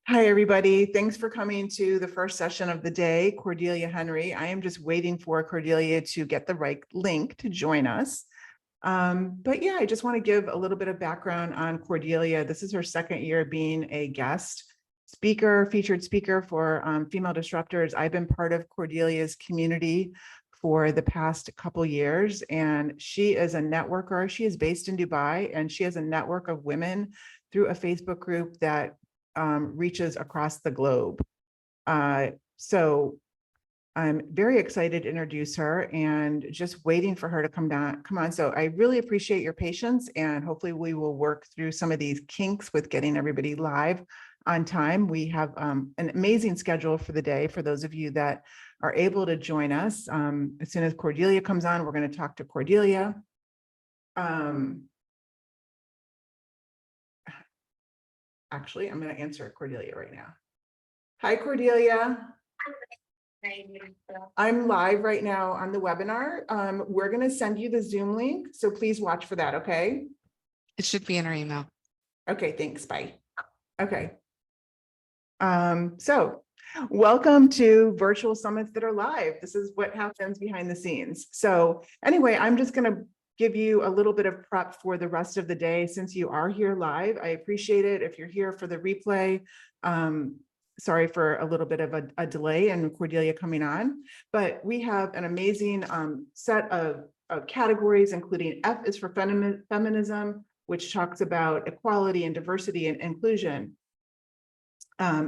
Hi, everybody. Thanks for coming to the first session of the day. Cordelia Henry. I am just waiting for Cordelia to get the right link to join us. But yeah, I just want to give a little bit of background on Cordelia. This is her second year being a guest speaker, featured speaker for Female Disruptors. I've been part of Cordelia's community for the past couple years, and she is a networker. She is based in Dubai, and she has a network of women through a Facebook group that reaches across the globe. So I'm very excited to introduce her and just waiting for her to come on. So I really appreciate your patience, and hopefully we will work through some of these kinks with getting everybody live on time. We have an amazing schedule for the day for those of you that are able to join us. As soon as Cordelia comes on, we're going to talk to Cordelia. Actually, I'm going to answer Cordelia right now. Hi, Cordelia. I'm live right now on the webinar. We're going to send you the Zoom link, so please watch for that, okay? It should be in our email. Okay, thanks. Bye. Okay. So welcome to virtual summits that are live. This is what happens behind the scenes. So anyway, I'm just going to give you a little bit of prep for the rest of the day since you are here live. I appreciate it. If you're here for the replay, sorry for a little bit of a delay in Cordelia coming on, but we have an amazing set of categories, including F is for feminism, which talks about equality and diversity and inclusion.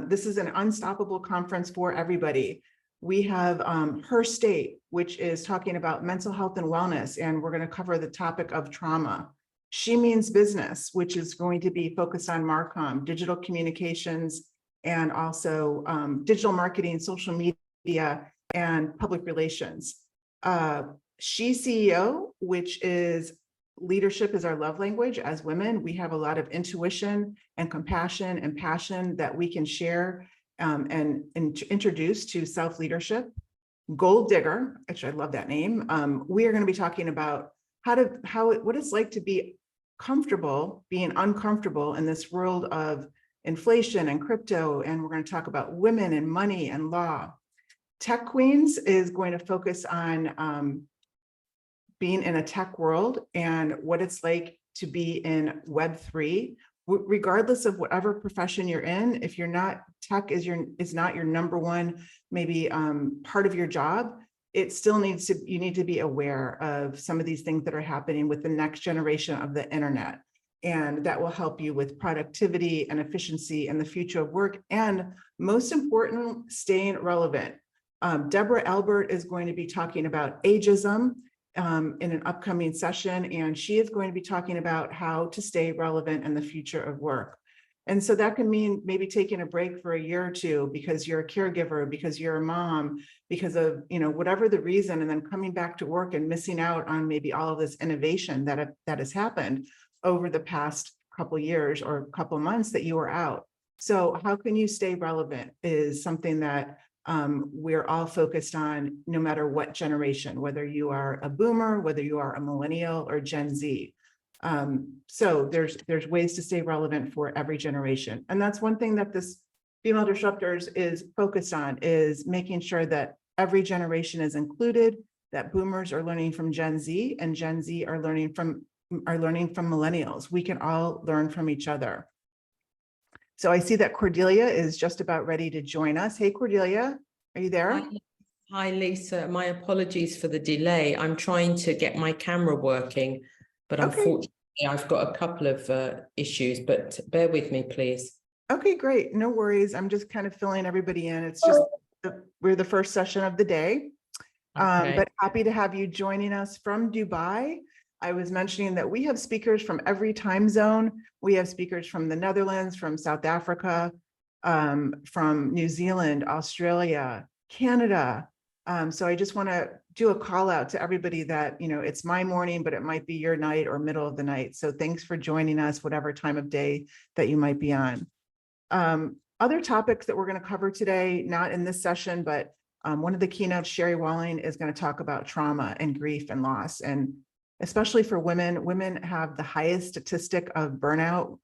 This is an unstoppable conference for everybody. We have Her State, which is talking about mental health and wellness, and we're going to cover the topic of trauma. She Means Business, which is going to be focused on Marcom, digital communications, and also digital marketing, social media, and public relations. She CEO, which is leadership is our love language. As women, we have a lot of intuition and compassion and passion that we can share and introduce to self-leadership. Gold Digger, which I love that name. We are going to be talking about what it's like to be comfortable being uncomfortable in this world of inflation and crypto. And we're going to talk about women and money and law. Tech Queens is going to focus on being in a tech world and what it's like to be in Web3, regardless of whatever profession you're in. If you're not, tech is not your number one, maybe part of your job, it still you need to be aware of some of these things that are happening with the next generation of the internet. And that will help you with productivity and efficiency and the future of work. And most important, staying relevant. Deborah Albert is going to be talking about ageism in an upcoming session, and she is going to be talking about how to stay relevant in the future of work. And so that can mean maybe taking a break for a year or two because you're a caregiver, because you're a mom, because of whatever the reason, and then coming back to work and missing out on maybe all of this innovation that has happened over the past couple years or couple months that you were out. So how can you stay relevant is something that we're all focused on, no matter what generation, whether you are a boomer, whether you are a millennial or Gen Z. So there's ways to stay relevant for every generation. And that's one thing that this Female Disruptors is focused on, is making sure that every generation is included, that boomers are learning from Gen Z and Gen Z are learning from millennials. We can all learn from each other. So I see that Cordelia is just about ready to join us. Hey, Cordelia, are you there? Hi, Lisa. My apologies for the delay. I'm trying to get my camera working, but unfortunately, I've got a couple of issues, but bear with me, please. Okay, great. No worries. I'm just kind of filling everybody in. It's just, we're the first session of the day, but happy to have you joining us from Dubai. I was mentioning that we have speakers from every time zone. We have speakers from the Netherlands, from South Africa, from New Zealand, Australia, Canada. So I just want to do a call out to everybody that, it's my morning, but it might be your night or middle of the night. So thanks for joining us, whatever time of day that you might be on. Other topics that we're going to cover today, not in this session, but one of the keynotes, Sherry Walling, is going to talk about trauma and grief and loss. And especially for women, women have the highest statistic of burnout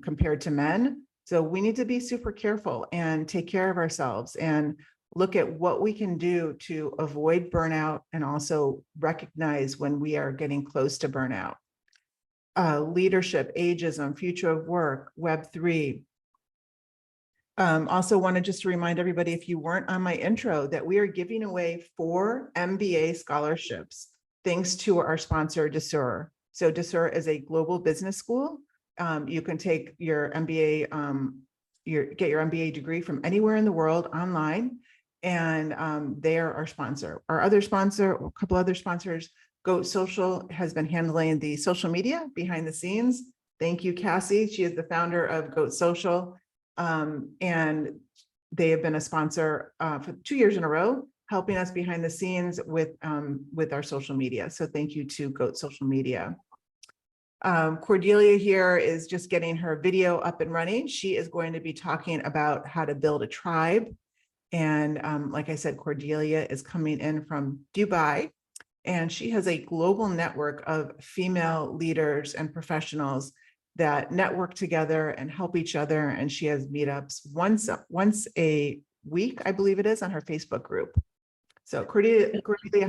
compared to men. So we need to be super careful and take care of ourselves and look at what we can do to avoid burnout and also recognize when we are getting close to burnout. Leadership, ageism, future of work, Web3. Also wanted just to remind everybody, if you weren't on my intro, that we are giving away 4 MBA scholarships, thanks to our sponsor, Desur. So Desur is a global business school. You can take your MBA, get your MBA degree from anywhere in the world online, and they are our sponsor. Our other sponsor, a couple other sponsors, Goat Social has been handling the social media behind the scenes. Thank you, Cassie. She is the founder of Goat Social. And they have been a sponsor for 2 years in a row, helping us behind the scenes with our social media. So thank you to Goat Social Media. Cordelia here is just getting her video up and running. She is going to be talking about how to build a tribe. And like I said, Cordelia is coming in from Dubai, and she has a global network of female leaders and professionals that network together and help each other. And she has meetups once a week, I believe it is, on her Facebook group. So Cordelia,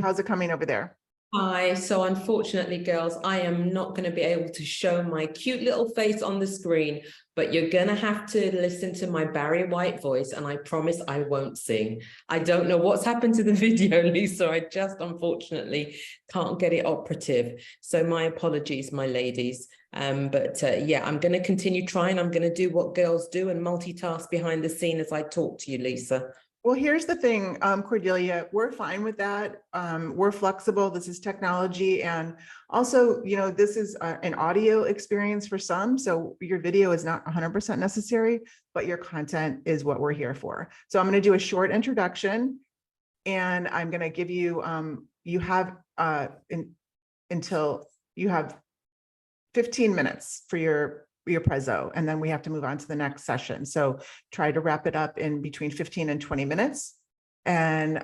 how's it coming over there? Hi, so unfortunately, girls, I am not going to be able to show my cute little face on the screen, but you're going to have to listen to my Barry White voice, and I promise I won't sing. I don't know what's happened to the video, Lisa. I just unfortunately can't get it operative. So my apologies, my ladies. Yeah, I'm going to continue trying. I'm going to do what girls do and multitask behind the scene as I talk to you, Lisa. Well, here's the thing, Cordelia, we're fine with that. We're flexible. This is technology. And also, you know, this is an audio experience for some. So your video is not 100% necessary, but your content is what we're here for. So I'm going to do a short introduction, and I'm going to give you, you have until you have 15 minutes for your prezzo, and then we have to move on to the next session. So try to wrap it up in between 15 and 20 minutes. And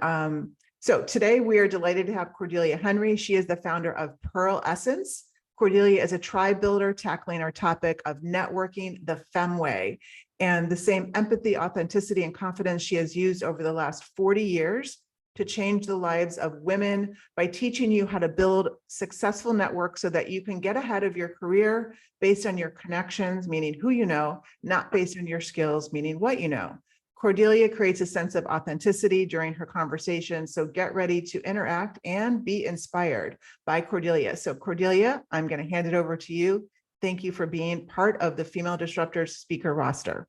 so today we are delighted to have Cordelia Henry. She is the founder of Pearl Essence. Cordelia is a tribe builder tackling our topic of networking the femme way, and the same empathy, authenticity, and confidence she has used over the last 40 years to change the lives of women by teaching you how to build successful networks so that you can get ahead of your career based on your connections, meaning who you know, not based on your skills, meaning what you know. Cordelia creates a sense of authenticity during her conversation, so get ready to interact and be inspired by Cordelia. So Cordelia, I'm going to hand it over to you. Thank you for being part of the Female Disruptors speaker roster.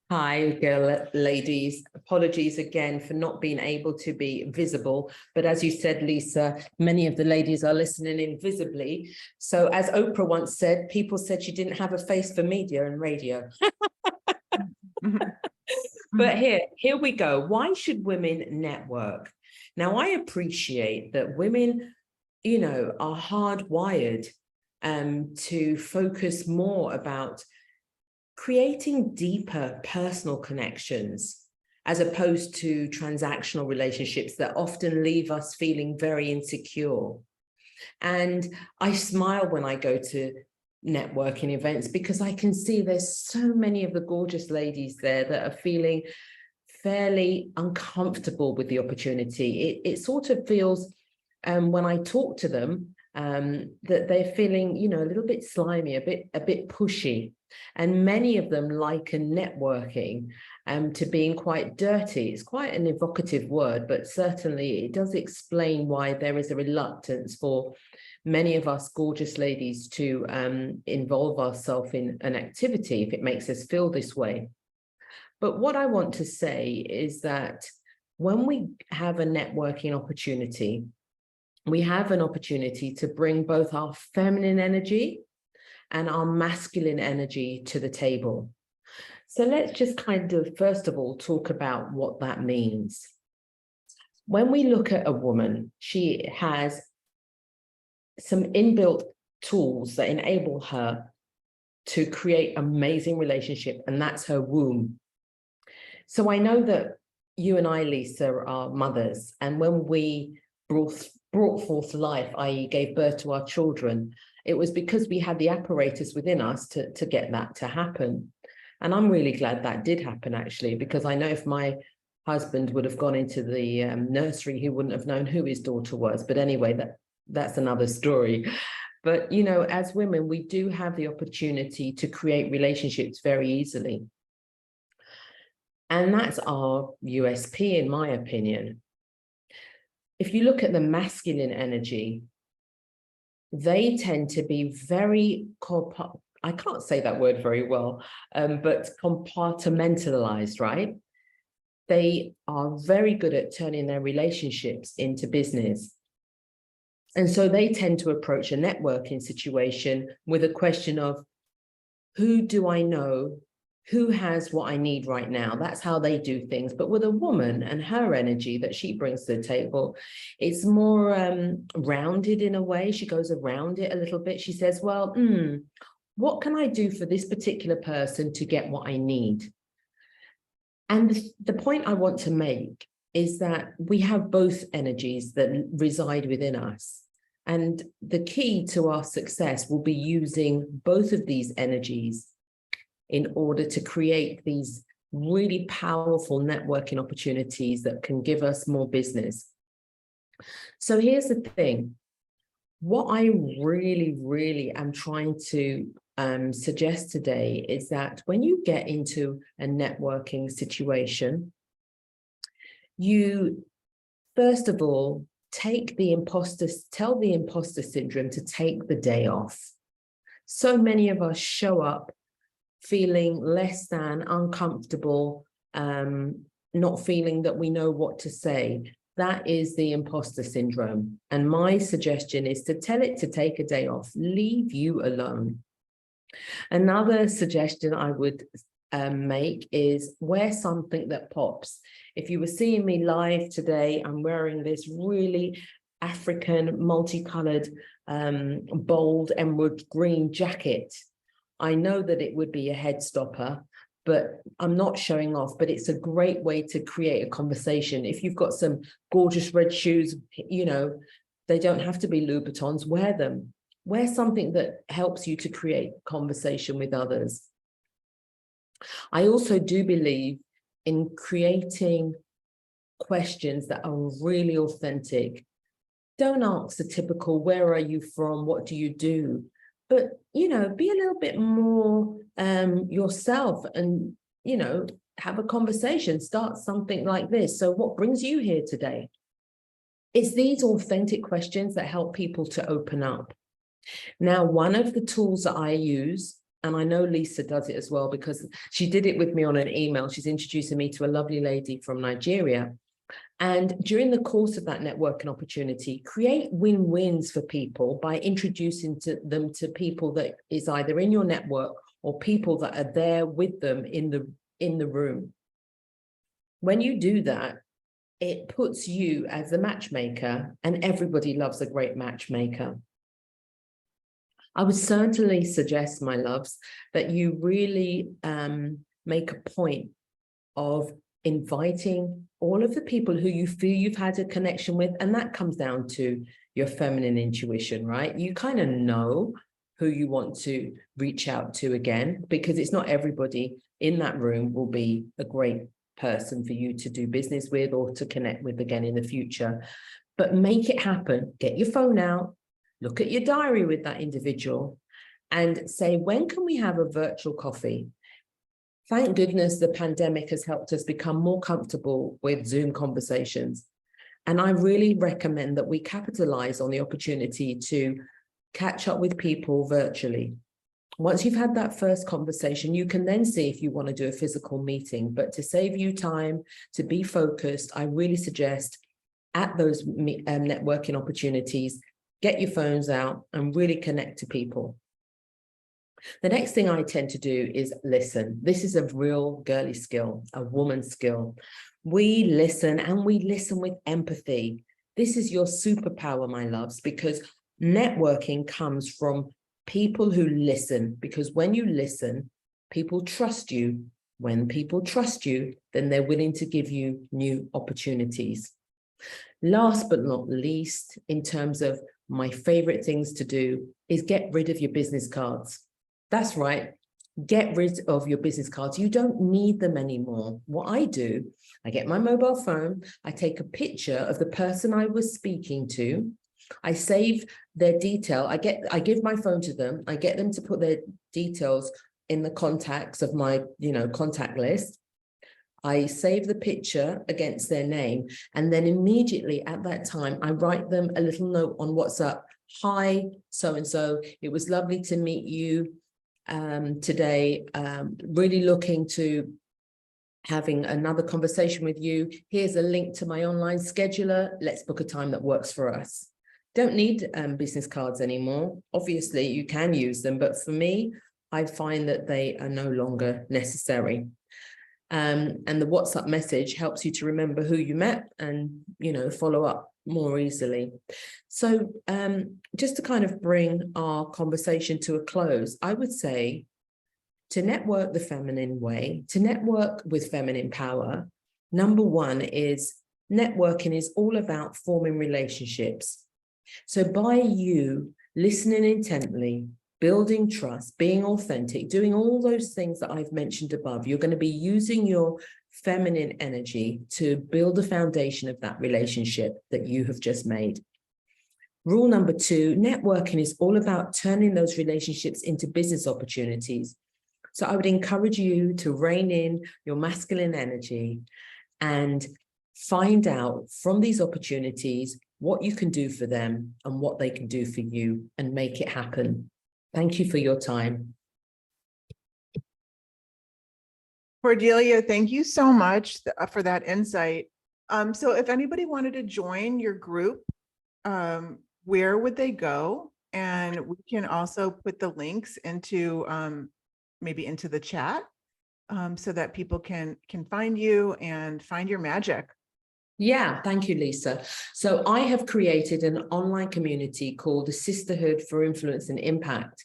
Hi, girl, ladies. Apologies again for not being able to be visible. But as you said, Lisa, many of the ladies are listening invisibly. So as Oprah once said, people said she didn't have a face for media and radio. But here we go. Why should women network? Now, I appreciate that women, you know, are hardwired to focus more about creating deeper personal connections as opposed to transactional relationships that often leave us feeling very insecure. And I smile when I go to networking events because I can see there's so many of the gorgeous ladies there that are feeling fairly uncomfortable with the opportunity. It sort of feels, when I talk to them, that they're feeling, you know, a little bit slimy, a bit pushy. And many of them liken networking to being quite dirty. It's quite an evocative word, but certainly it does explain why there is a reluctance for many of us gorgeous ladies to involve ourselves in an activity if it makes us feel this way. But what I want to say is that when we have a networking opportunity, we have an opportunity to bring both our feminine energy and our masculine energy to the table. So let's just kind of, first of all, talk about what that means. When we look at a woman, she has some inbuilt tools that enable her to create amazing relationship, and that's her womb. So I know that you and I, Lisa, are mothers, and when we brought forth life, i.e. gave birth to our children, it was because we had the apparatus within us to get that to happen. And I'm really glad that did happen, actually, because I know if my husband would have gone into the nursery, he wouldn't have known who his daughter was. But anyway, that's another story. But, you know, as women, we do have the opportunity to create relationships very easily. And that's our USP, in my opinion. If you look at the masculine energy, they tend to be very, I can't say that word very well, but compartmentalized, right? They are very good at turning their relationships into business. And so they tend to approach a networking situation with a question of, who do I know? Who has what I need right now? That's how they do things. But with a woman and her energy that she brings to the table, it's more rounded in a way. She goes around it a little bit. She says, well, what can I do for this particular person to get what I need? And the point I want to make is that we have both energies that reside within us. And the key to our success will be using both of these energies in order to create these really powerful networking opportunities that can give us more business. So here's the thing. What I really am trying to suggest today is that when you get into a networking situation, you, first of all, tell the imposter syndrome to take the day off. So many of us show up feeling less than, uncomfortable, not feeling that we know what to say. That is the imposter syndrome. And my suggestion is to tell it to take a day off, leave you alone. Another suggestion I would make is wear something that pops. If you were seeing me live today, I'm wearing this really African, multicolored, bold emerald green jacket. I know that it would be a head stopper, but I'm not showing off, but it's a great way to create a conversation. If you've got some gorgeous red shoes, you know, they don't have to be Louboutins, wear them. Wear something that helps you to create conversation with others. I also do believe in creating questions that are really authentic. Don't ask the typical, where are you from? What do you do? But, you know, be a little bit more yourself and, you know, have a conversation, start something like this. So what brings you here today? It's these authentic questions that help people to open up. Now, one of the tools that I use, and I know Lisa does it as well because she did it with me on an email. She's introducing me to a lovely lady from Nigeria. And during the course of that networking opportunity, create win-wins for people by introducing them to people that is either in your network or people that are there with them in the room. When you do that, it puts you as the matchmaker, and everybody loves a great matchmaker. I would certainly suggest, my loves, that you really make a point of inviting all of the people who you feel you've had a connection with. And that comes down to your feminine intuition, right? You kind of know who you want to reach out to again, because it's not everybody in that room will be a great person for you to do business with or to connect with again in the future. But make it happen. Get your phone out, look at your diary with that individual and say, when can we have a virtual coffee? Thank goodness the pandemic has helped us become more comfortable with Zoom conversations. And I really recommend that we capitalize on the opportunity to catch up with people virtually. Once you've had that first conversation, you can then see if you want to do a physical meeting. But to save you time, to be focused, I really suggest at those networking opportunities, get your phones out and really connect to people. The next thing I tend to do is listen. This is a real girly skill, a woman's skill. We listen, and we listen with empathy. This is your superpower, my loves, because networking comes from people who listen, because when you listen, people trust you. When people trust you, then they're willing to give you new opportunities. Last but not least, in terms of my favorite things to do, is get rid of your business cards. That's right. Get rid of your business cards. You don't need them anymore. What I do, I get my mobile phone, I take a picture of the person I was speaking to, I save their detail, I give my phone to them, I get them to put their details in the contacts of my, contact list. I save the picture against their name, and then immediately at that time, I write them a little note on WhatsApp. Hi, so-and-so, it was lovely to meet you today. Really looking to having another conversation with you. Here's a link to my online scheduler. Let's book a time that works for us. Don't need business cards anymore. Obviously, you can use them, but for me, I find that they are no longer necessary. And the WhatsApp message helps you to remember who you met and, follow up more easily. So just to kind of bring our conversation to a close, I would say to network the feminine way, to network with feminine power, number one is networking is all about forming relationships. So by you listening intently, building trust, being authentic, doing all those things that I've mentioned above, you're going to be using your feminine energy to build a foundation of that relationship that you have just made. Rule number two, networking is all about turning those relationships into business opportunities. So I would encourage you to rein in your masculine energy and find out from these opportunities what you can do for them and what they can do for you, and make it happen. Thank you for your time. Cordelia, thank you so much for that insight. So if anybody wanted to join your group, where would they go? And we can also put the links into maybe into the chat so that people can find you and find your magic. Yeah, thank you, Lisa. So I have created an online community called the Sisterhood for Influence and Impact.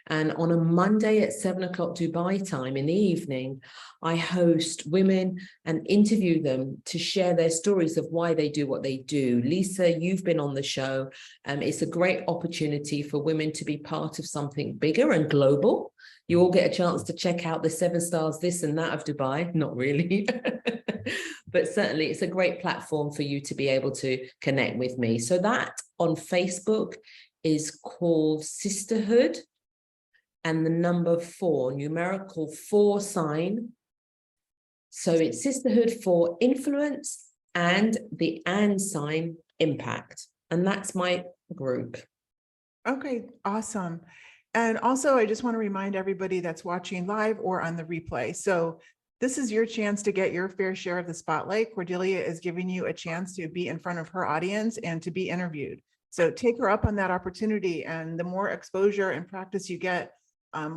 And on a Monday at 7 o'clock Dubai time in the evening, I host women and interview them to share their stories of why they do what they do. Lisa, you've been on the show. It's a great opportunity for women to be part of something bigger and global. You all get a chance to check out the 7 stars, this and that of Dubai. Not really. But certainly it's a great platform for you to be able to connect with me. So that on Facebook is called Sisterhood and the number 4, numerical 4 sign. So it's Sisterhood for Influence and the and sign impact. And that's my group. Okay, awesome. And also, I just want to remind everybody that's watching live or on the replay. So this is your chance to get your fair share of the spotlight. Cordelia is giving you a chance to be in front of her audience and to be interviewed. So take her up on that opportunity. And the more exposure and practice you get,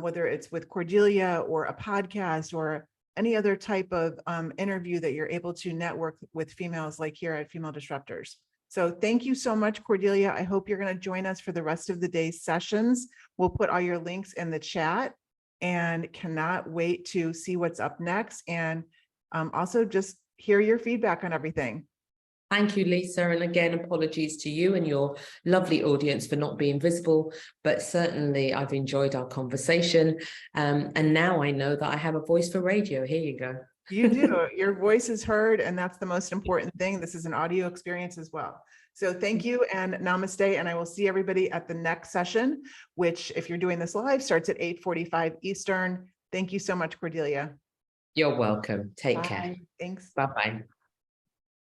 whether it's with Cordelia or a podcast or any other type of interview that you're able to network with females like here at Female Disruptors. So thank you so much, Cordelia. I hope you're going to join us for the rest of the day's sessions. We'll put all your links in the chat and cannot wait to see what's up next. And also just hear your feedback on everything. Thank you, Lisa. And again, apologies to you and your lovely audience for not being visible, but certainly I've enjoyed our conversation. And now I know that I have a voice for radio. Here you go. You do. Your voice is heard, and that's the most important thing. This is an audio experience as well. So thank you and namaste. And I will see everybody at the next session, which if you're doing this live starts at 8:45 Eastern. Thank you so much, Cordelia. You're welcome. Take Bye. care. Thanks. Bye-bye.